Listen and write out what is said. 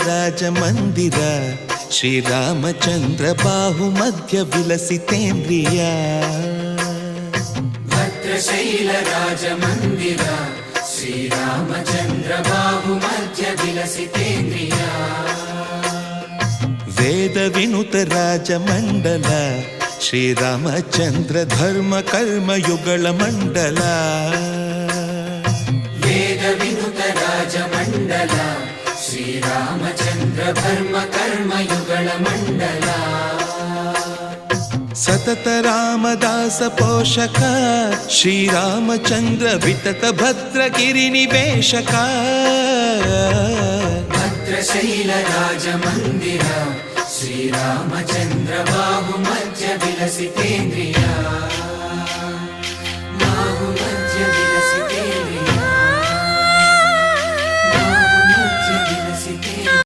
ರಾಜ ಮಂದಿರ ಶ್ರೀರಾಮಚಂದ್ರ ಬಾಹು ಮಧ್ಯ ವಿಲಸಿತೇಂದ್ರಿಯ ಭದ್ರಶೈಲ ರಾಜ ಮಂದಿರ ಶ್ರೀರಾಮಚಂದ್ರ ಬಾಹು ಮಧ್ಯ ವಿಲಸಿತೇಂದ್ರಿಯ ವೇದ ವಿನುತ ರಾಜ ಮಂಡಲ ಶ್ರೀರಾಮಚಂದ್ರ ಧರ್ಮ ಕರ್ಮ ಯುಗಳ ಮಂಡಲ ವೇದ ವಿನುತ ರಾಜ ಮಂಡಲ ಶ್ರೀರಾಮಚಂದ್ರ ಧರ್ಮ ಕರ್ಮ ಯುಗಳ ಮಂಡಲ ಸತತ ರಾಮದಾಸ ಪೋಷಕ ಶ್ರೀರಾಮಚಂದ್ರ ವಿತತ ಭದ್ರಗಿರಿ ನಿವೇಶಕ ಭದ್ರಶೈಲ ರಾಜ ಮಂದಿರ ಶ್ರೀರಾಮಚಂದ್ರ ಬಾಹು ಮಧ್ಯ ವಿಲಸಿತೇಂದ್ರಿಯ